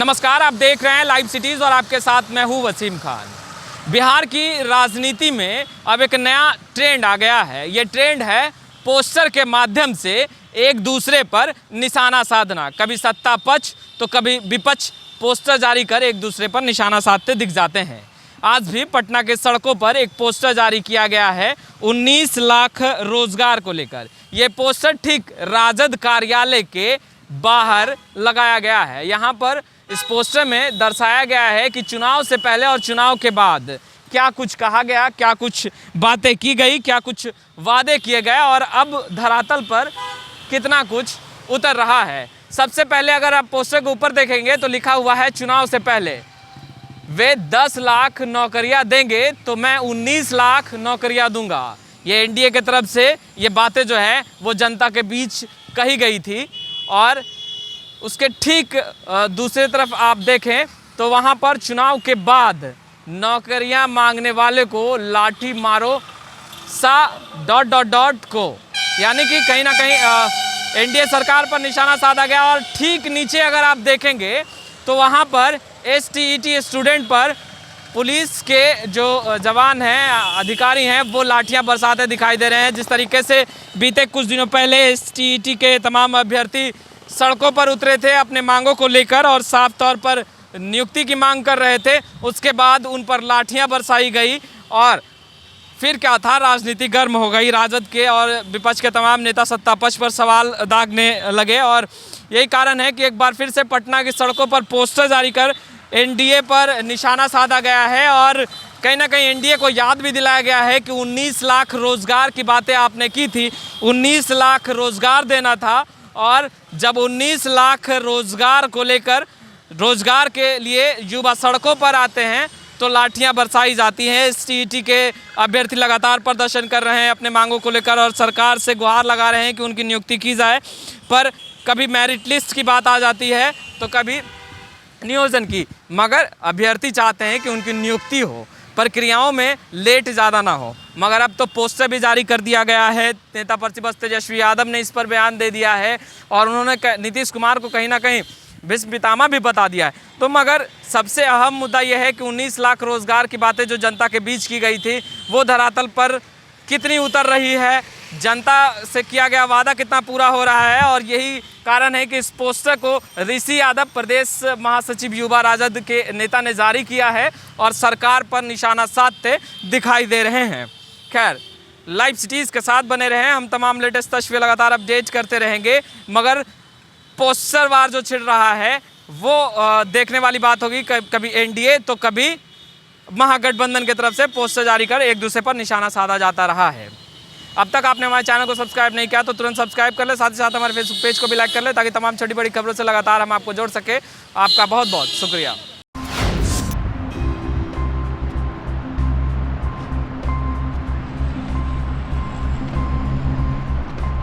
नमस्कार, आप देख रहे हैं लाइव सिटीज़ और आपके साथ मैं हूं वसीम खान। बिहार की राजनीति में अब एक नया ट्रेंड आ गया है। ये ट्रेंड है पोस्टर के माध्यम से एक दूसरे पर निशाना साधना। कभी सत्ता पक्ष तो कभी विपक्ष पोस्टर जारी कर एक दूसरे पर निशाना साधते दिख जाते हैं। आज भी पटना के सड़कों पर एक पोस्टर जारी किया गया है 19 लाख रोजगार को लेकर। ये पोस्टर ठीक राजद कार्यालय के बाहर लगाया गया है। यहाँ पर इस पोस्टर में दर्शाया गया है कि चुनाव से पहले और चुनाव के बाद क्या कुछ कहा गया, क्या कुछ बातें की गई, क्या कुछ वादे किए गए और अब धरातल पर कितना कुछ उतर रहा है। सबसे पहले अगर आप पोस्टर के ऊपर देखेंगे तो लिखा हुआ है चुनाव से पहले वे 10 लाख नौकरियां देंगे तो मैं 19 लाख नौकरियां दूंगा। ये एनडीए की तरफ से ये बातें जो है वो जनता के बीच कही गई थी। और उसके ठीक दूसरी तरफ आप देखें तो वहाँ पर चुनाव के बाद नौकरियां मांगने वाले को लाठी मारो सा ... को, यानी कि कहीं ना कहीं एनडीए सरकार पर निशाना साधा गया। और ठीक नीचे अगर आप देखेंगे तो वहाँ पर एसटीईटी स्टूडेंट पर पुलिस के जो जवान हैं, अधिकारी हैं, वो लाठियां बरसाते दिखाई दे रहे हैं। जिस तरीके से बीते कुछ दिनों पहले एसटीईटी के तमाम अभ्यर्थी सड़कों पर उतरे थे अपने मांगों को लेकर और साफ तौर पर नियुक्ति की मांग कर रहे थे, उसके बाद उन पर लाठियां बरसाई गई और फिर क्या था, राजनीति गर्म हो गई। राजद के और विपक्ष के तमाम नेता सत्ता पक्ष पर सवाल दागने लगे और यही कारण है कि एक बार फिर से पटना की सड़कों पर पोस्टर जारी कर एनडीए पर निशाना साधा गया है। और कहीं ना कहीं एनडीए को याद भी दिलाया गया है कि 19 लाख रोजगार की बातें आपने की थी, 19 लाख रोजगार देना था। और जब 19 लाख रोजगार को लेकर रोजगार के लिए युवा सड़कों पर आते हैं तो लाठियां बरसाई जाती हैं। एसटीईटी के अभ्यर्थी लगातार प्रदर्शन कर रहे हैं अपने मांगों को लेकर और सरकार से गुहार लगा रहे हैं कि उनकी नियुक्ति की जाए। पर कभी मेरिट लिस्ट की बात आ जाती है तो कभी नियोजन की, मगर अभ्यर्थी चाहते हैं कि उनकी नियुक्ति हो, प्रक्रियाओं में लेट ज़्यादा ना हो। मगर अब तो पोस्टर भी जारी कर दिया गया है। नेता प्रतिपक्ष तेजस्वी यादव ने इस पर बयान दे दिया है और उन्होंने नीतीश कुमार को कहीं ना कहीं भीष्म पितामह भी बता दिया है। तो मगर सबसे अहम मुद्दा यह है कि 19 लाख रोजगार की बातें जो जनता के बीच की गई थी वो धरातल पर कितनी उतर रही है, जनता से किया गया वादा कितना पूरा हो रहा है। और यही कारण है कि इस पोस्टर को ऋषि यादव, प्रदेश महासचिव युवा राजद के नेता ने जारी किया है और सरकार पर निशाना साधते दिखाई दे रहे हैं। खैर, लाइव सिटीज़ के साथ बने रहें, हम तमाम लेटेस्ट तस्वीरें लगातार अपडेट करते रहेंगे। मगर पोस्टर वार जो छिड़ रहा है वो देखने वाली बात होगी। कभी एनडीए तो कभी महागठबंधन की तरफ से पोस्टर जारी कर एक दूसरे पर निशाना साधा जाता रहा है। अब तक आपने हमारे चैनल को सब्सक्राइब नहीं किया तो तुरंत सब्सक्राइब कर ले, साथ ही साथ हमारे फेसबुक पेज को भी लाइक कर ले ताकि तमाम छोटी बड़ी खबरों से लगातार हम आपको जोड़ सके। आपका बहुत बहुत शुक्रिया।